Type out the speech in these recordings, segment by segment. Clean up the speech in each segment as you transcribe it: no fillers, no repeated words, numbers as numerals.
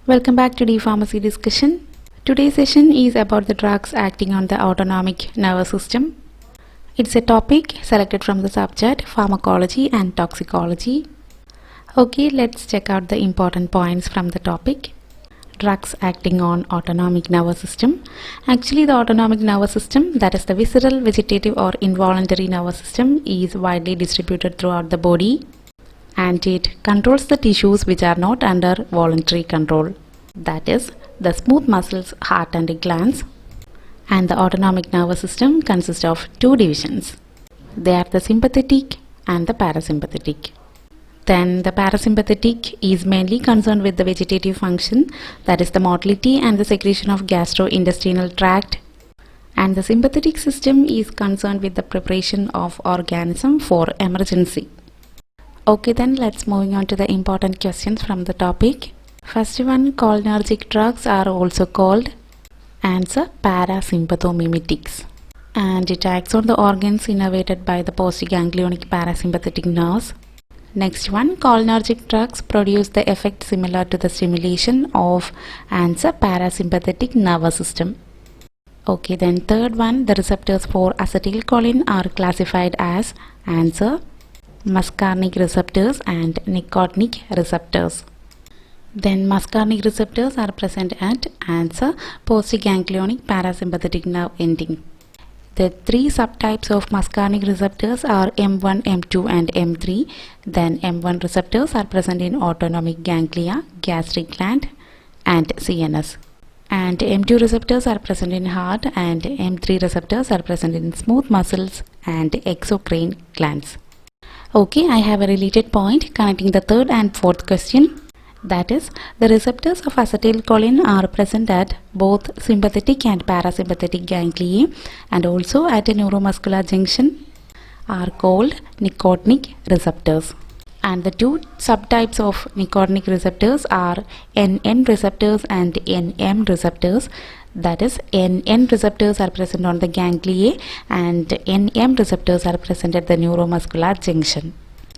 Welcome back to the pharmacy discussion. Today's session is about the drugs acting on the autonomic nervous system. It's a topic selected from the subject pharmacology and toxicology. Okay, let's check out the important points from the topic. Drugs acting on autonomic nervous system. Actually, the autonomic nervous system, that is the visceral, vegetative or involuntary nervous system, is widely distributed throughout the body, and it controls the tissues which are not under voluntary control, that is the smooth muscles, heart and glands. And the autonomic nervous system consists of two divisions. They are the sympathetic and the parasympathetic. Then the parasympathetic is mainly concerned with the vegetative function, that is the motility and the secretion of gastrointestinal tract, and the sympathetic system is concerned with the preparation of organism for emergency. Okay, then let's moving on to the important questions from the topic. First one, cholinergic drugs are also called answer parasympathomimetics, and it acts on the organs innervated by the postganglionic parasympathetic nerves. Next one, cholinergic drugs produce the effect similar to the stimulation of answer parasympathetic nervous system. Okay, then third one, the receptors for acetylcholine are classified as answer muscarinic receptors and nicotinic receptors. Then muscarinic receptors are present at answer postganglionic parasympathetic nerve ending. The three subtypes of muscarinic receptors are M1, M2 and M3. Then M1 receptors are present in autonomic ganglia, gastric gland and CNS. And M2 receptors are present in heart, and M3 receptors are present in smooth muscles and exocrine glands. Okay, I have a related point connecting the third and fourth question. That is, the receptors of acetylcholine are present at both sympathetic and parasympathetic ganglia and also at a neuromuscular junction are called nicotinic receptors. And the two subtypes of nicotinic receptors are NN receptors and NM receptors. That is, NN receptors are present on the ganglia and NM receptors are present at the neuromuscular junction.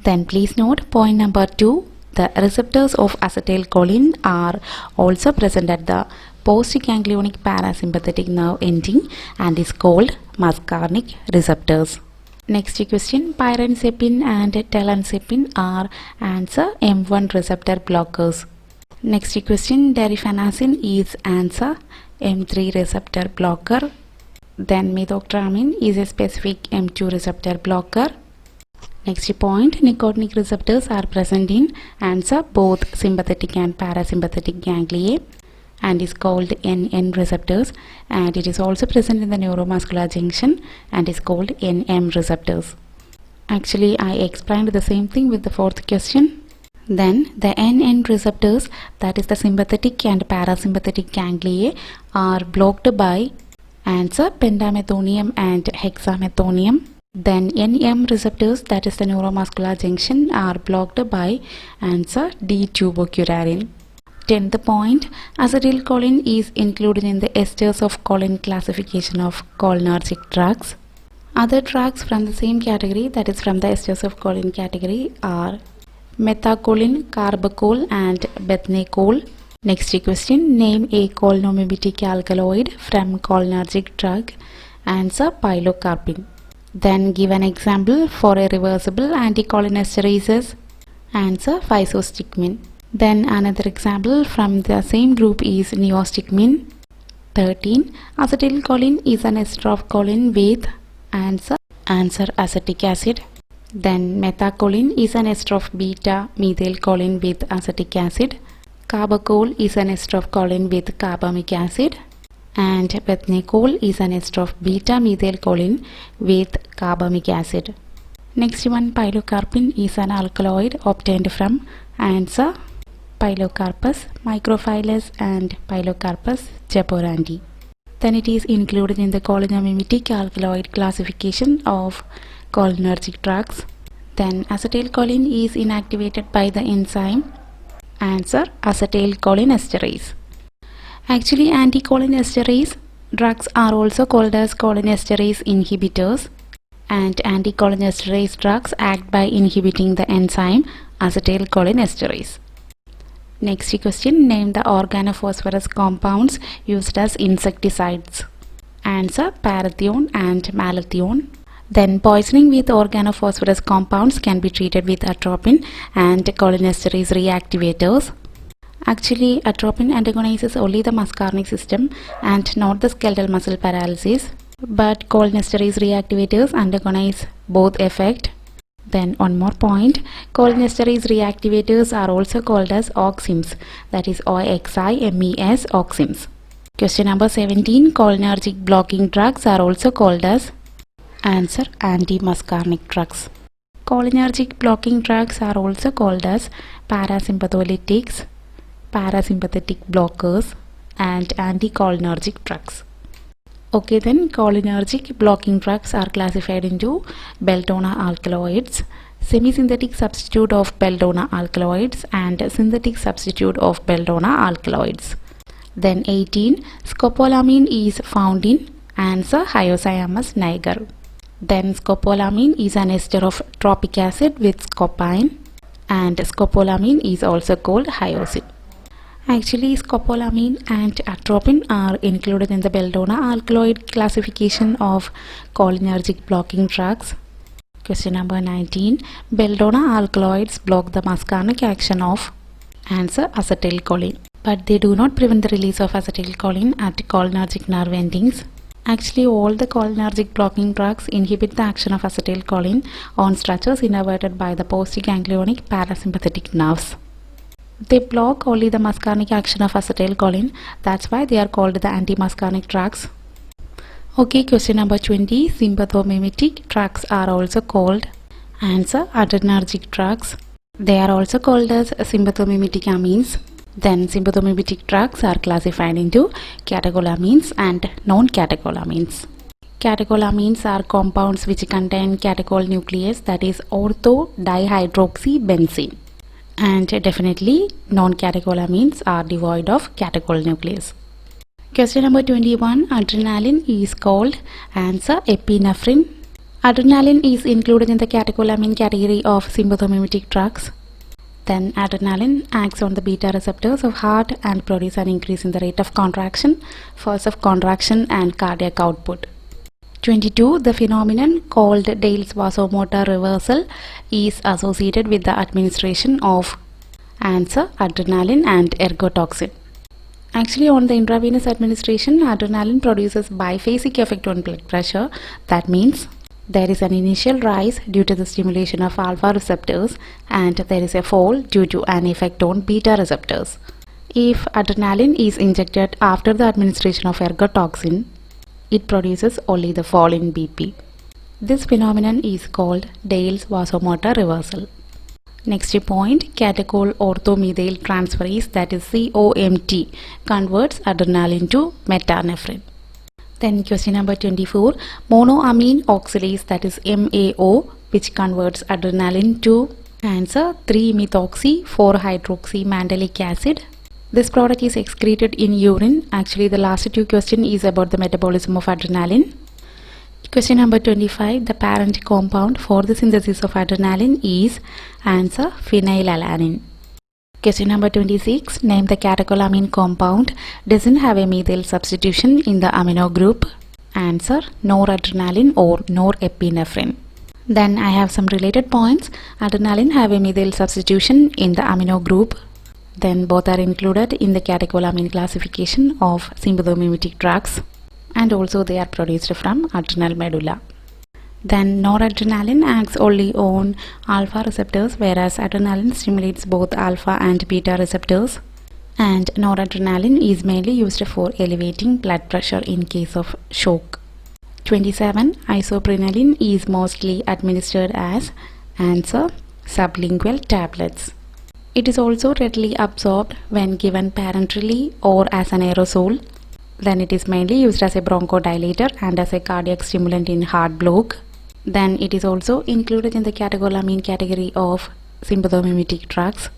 Then please note point number 2. The receptors of acetylcholine are also present at the postganglionic parasympathetic nerve ending and is called muscarinic receptors. Next question, pyrancepine and telancepine are answer M1 receptor blockers. Next question, derifenacin is answer M3 receptor blocker. Then methotrexate is a specific M2 receptor blocker. Next point, nicotinic receptors are present in answer both sympathetic and parasympathetic ganglia and is called NN receptors, and it is also present in the neuromuscular junction and is called NM receptors. Actually, I explained the same thing with the fourth question. Then the NN receptors, that is the sympathetic and parasympathetic ganglia, are blocked by answer pentamethonium and hexamethonium. Then NM receptors, that is the neuromuscular junction, are blocked by answer D-tubocurarine. 10th point, acetylcholine is included in the esters of choline classification of cholinergic drugs. Other drugs from the same category, that is from the esters of choline category, are methacholine, carbachol and bethnacol. Next question, name a cholinomimetic alkaloid from cholinergic drug. Answer pilocarpine. Then give an example for a reversible anticholinesterase. Answer physostigmine. Then another example from the same group is neostigmine. 13. Acetylcholine is an ester of choline with answer acetic acid. Then methacholine is an ester of beta methylcholine with acetic acid. Carbachol is an ester of choline with carbamic acid. And bethnacol is an ester of beta methylcholine with carbamic acid. Next one, pilocarpine is an alkaloid obtained from answer Pilocarpus microphyllus and Pilocarpus japorandi. Then it is included in the cholinomimetic alkaloid classification of cholinergic drugs. Then acetylcholine is inactivated by the enzyme answer acetylcholinesterase. Actually, anticholinesterase drugs are also called as cholinesterase inhibitors, and anticholinesterase drugs act by inhibiting the enzyme acetylcholinesterase. Next question, name the organophosphorus compounds used as insecticides. Answer, parathione and malathione. Then poisoning with organophosphorus compounds can be treated with atropine and cholinesterase reactivators. Actually, atropine antagonizes only the muscarinic system and not the skeletal muscle paralysis, but cholinesterase reactivators antagonize both effect. Then one more point, cholinesterase reactivators are also called as OXIMs, that is OXIMES, OXIMs. Question number 17, cholinergic blocking drugs are also called as. Answer, anti-muscarinic drugs. Cholinergic blocking drugs are also called as parasympatholytics, parasympathetic blockers and anticholinergic drugs. Okay, then cholinergic blocking drugs are classified into beltone alkaloids, semi-synthetic substitute of beltone alkaloids and synthetic substitute of beltone alkaloids. Then 18, scopolamine is found in. Answer, Hyoscyamus niger. Then scopolamine is an ester of tropic acid with scopine and scopolamine is also called hyoscine. Actually, scopolamine and atropine are included in the beltone alkaloid classification of cholinergic blocking drugs. Question number 19, beltone alkaloids block the muscarinic action of. Answer, acetylcholine. But they do not prevent the release of acetylcholine at cholinergic nerve endings. Actually, all the cholinergic blocking drugs inhibit the action of acetylcholine on structures innervated by the postganglionic parasympathetic nerves. They block only the muscarinic action of acetylcholine. That's why they are called the anti-muscarinic drugs. Okay, question number 20. Sympathomimetic drugs are also called. Answer, adrenergic drugs. They are also called as sympathomimetic amines. Then sympathomimetic drugs are classified into catecholamines and non-catecholamines. Catecholamines are compounds which contain catechol nucleus, that is ortho-dihydroxybenzene. And definitely non-catecholamines are devoid of catechol nucleus. Question number 21, adrenaline is called. Answer, epinephrine. Adrenaline is included in the catecholamine category of sympathomimetic drugs. Then adrenaline acts on the beta receptors of heart and produces an increase in the rate of contraction, force of contraction and cardiac output. 22. The phenomenon called Dale's vasomotor reversal is associated with the administration of. Answer, adrenaline and ergotoxin. Actually, on the intravenous administration, adrenaline produces biphasic effect on blood pressure. That means there is an initial rise due to the stimulation of alpha receptors and there is a fall due to an effect on beta receptors. If adrenaline is injected after the administration of ergotoxin, it produces only the fall in BP. This phenomenon is called Dale's vasomotor reversal. Next point, catechol orthomethyl transferase, that is COMT, converts adrenaline to methanephrine. Then question number 24, monoamine oxidase, that is MAO, which converts adrenaline to. Answer, 3-methoxy-4-hydroxy mandelic acid. This product is excreted in urine. Actually, the last two questions is about the metabolism of adrenaline. Question number 25, the parent compound for the synthesis of adrenaline is. Answer, phenylalanine. Question number 26, name the catecholamine compound doesn't have a methyl substitution in the amino group. Answer, noradrenaline or norepinephrine. Then I have some related points. Adrenaline have a methyl substitution in the amino group. Then both are included in the catecholamine classification of sympathomimetic drugs and also they are produced from adrenal medulla. Then noradrenaline acts only on alpha receptors whereas adrenaline stimulates both alpha and beta receptors, and noradrenaline is mainly used for elevating blood pressure in case of shock. 27. Isoprenaline is mostly administered as. Answer, sublingual tablets. It is also readily absorbed when given parenterally or as an aerosol. Then it is mainly used as a bronchodilator and as a cardiac stimulant in heart block. Then it is also included in the catecholamine category of sympathomimetic drugs.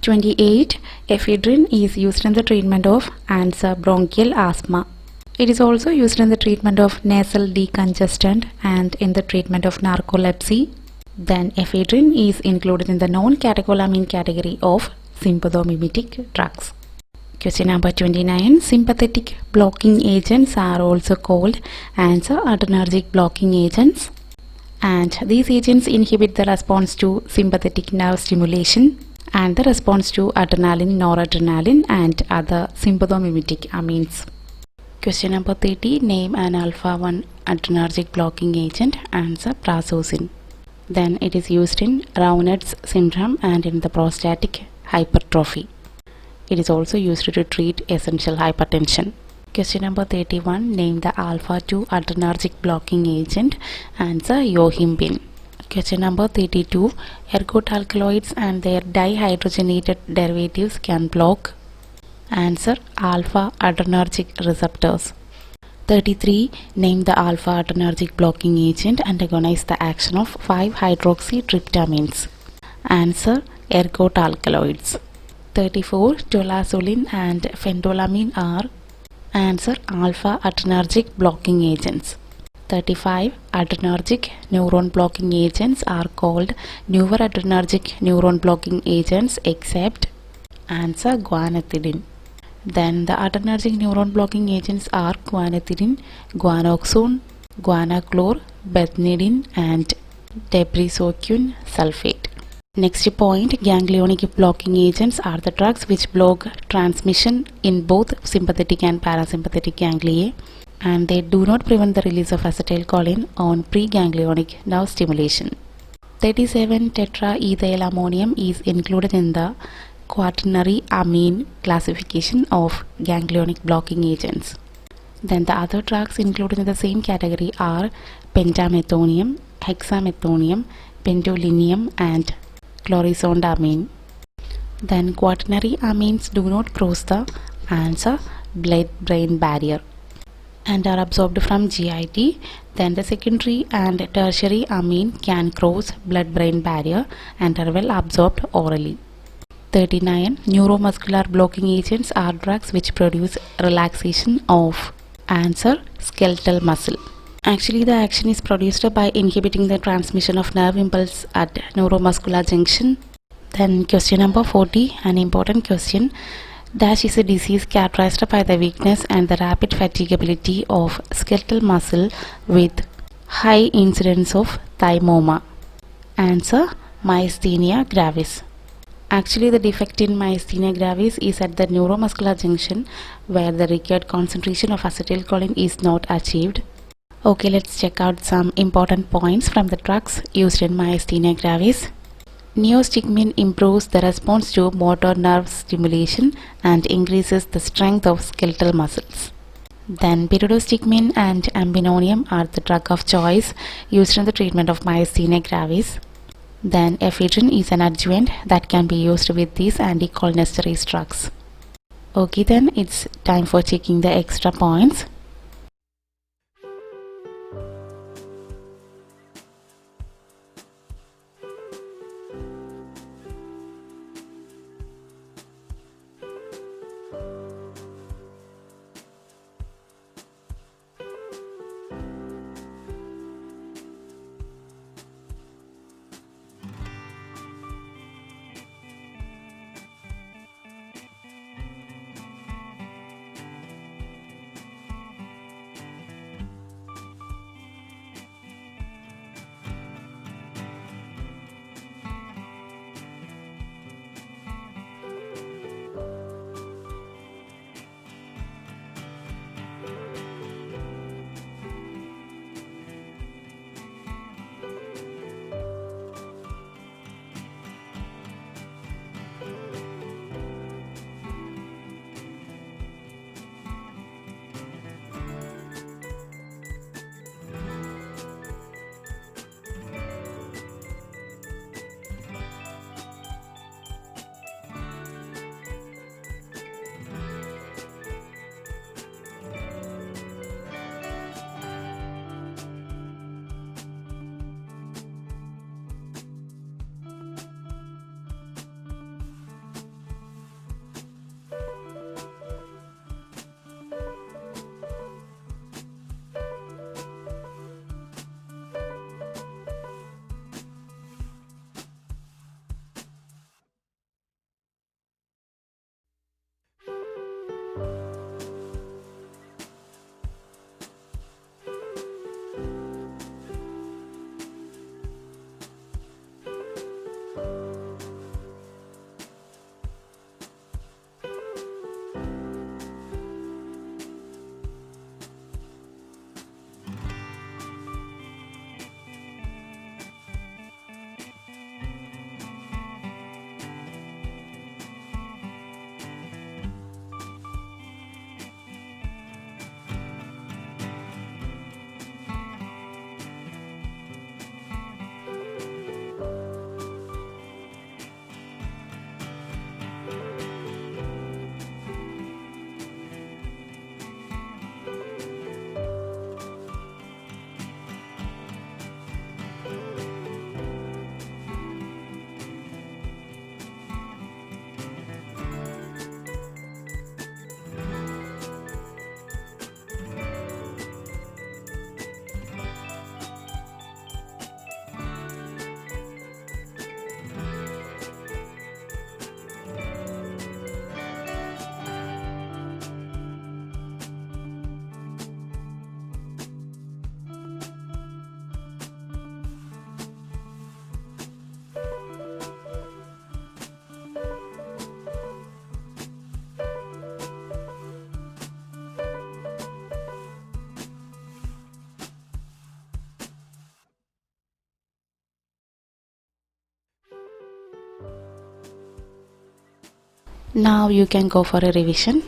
28. Ephedrine is used in the treatment of. Answer, bronchial asthma. It is also used in the treatment of nasal decongestant and in the treatment of narcolepsy. Then ephedrine is included in the non-catecholamine category of sympathomimetic drugs. Question number 29. Sympathetic blocking agents are also called answer adrenergic blocking agents, and these agents inhibit the response to sympathetic nerve stimulation and the response to adrenaline, noradrenaline and other sympathomimetic amines. Question number 30. Name an alpha-1 adrenergic blocking agent. Answer prazosin. Then it is used in Raynaud's syndrome and in the prostatic hypertrophy. It is also used to treat essential hypertension. Question number 31. Name the alpha-2 adrenergic blocking agent. Answer yohimbine. Question number 32. Ergot alkaloids and their dihydrogenated derivatives can block. Answer alpha adrenergic receptors. 33. Name the alpha adrenergic blocking agent and agonize the action of 5-hydroxytryptamines. Answer ergot alkaloids. 34. Tolazolin and phentolamine are. Answer alpha adrenergic blocking agents. 35. Adrenergic neuron blocking agents are called neuroadrenergic neuron blocking agents except. Answer guanethidine. Then the adrenergic neuron blocking agents are guanethidine, guanoxone, guanaclor, bethnidine and debrisoquine sulfate. Next point, ganglionic blocking agents are the drugs which block transmission in both sympathetic and parasympathetic ganglia, and they do not prevent the release of acetylcholine on preganglionic nerve stimulation. 37. Tetraethylammonium is included in the quaternary amine classification of ganglionic blocking agents. Then the other drugs included in the same category are pentamethonium, hexamethonium, pentolinium and clorisondamine. Then quaternary amines do not cross the answer blood-brain barrier and are absorbed from GIT. Then the secondary and tertiary amine can cross blood-brain barrier and are well absorbed orally. 39. Neuromuscular blocking agents are drugs which produce relaxation of. Answer skeletal muscle. Actually, the action is produced by inhibiting the transmission of nerve impulse at neuromuscular junction. Then question number 40, an important question. Dash is a disease characterized by the weakness and the rapid fatigability of skeletal muscle with high incidence of thymoma. Answer myasthenia gravis. Actually, the defect in myasthenia gravis is at the neuromuscular junction where the required concentration of acetylcholine is not achieved. Okay, let's check out some important points from the drugs used in myasthenia gravis. Neostigmine improves the response to motor nerve stimulation and increases the strength of skeletal muscles. Then pyridostigmine and ambinonium are the drug of choice used in the treatment of myasthenia gravis. Then ephedrine is an adjuvant that can be used with these anticholinesterase drugs. Okay, then it's time for checking the extra points. Now you can go for a revision.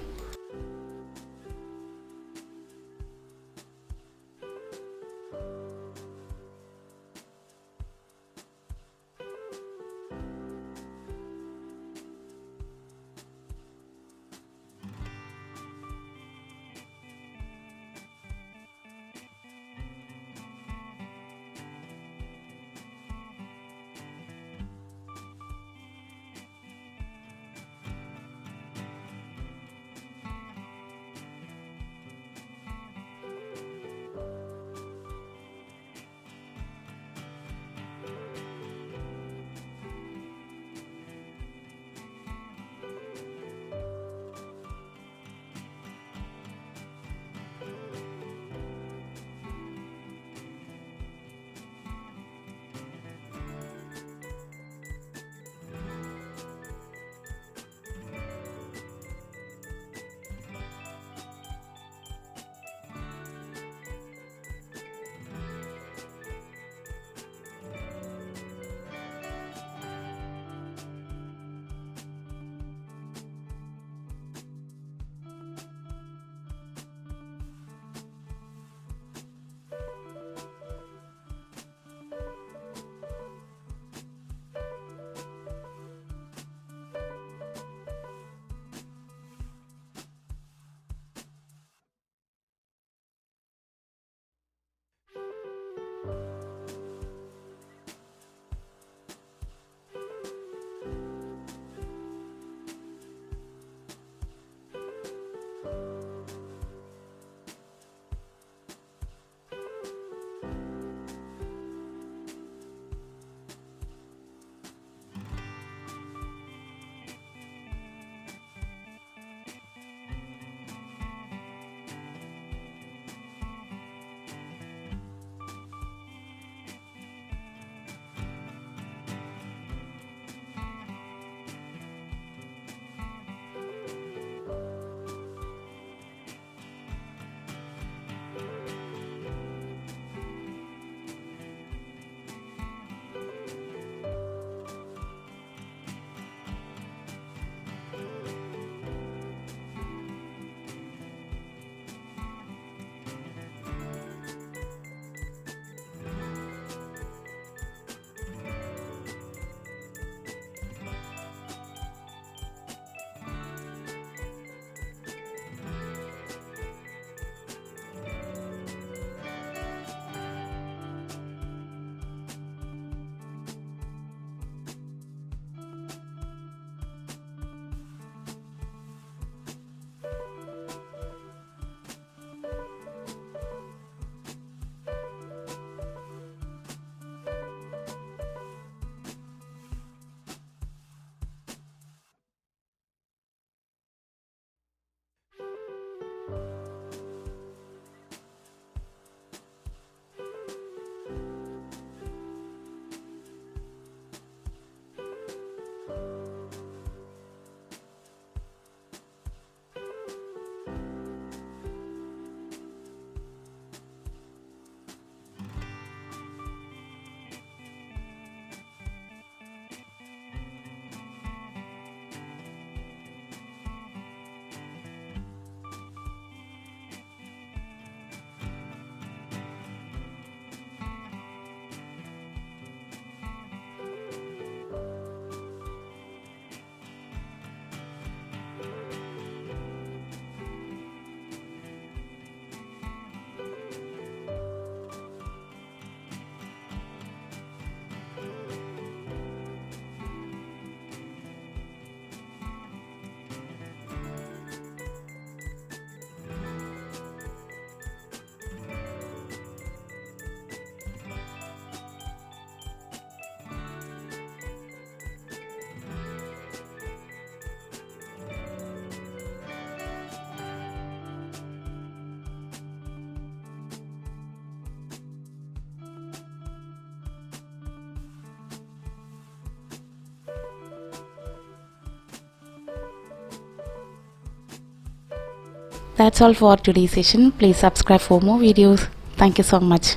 That's all for today's session. Please subscribe for more videos. Thank you so much.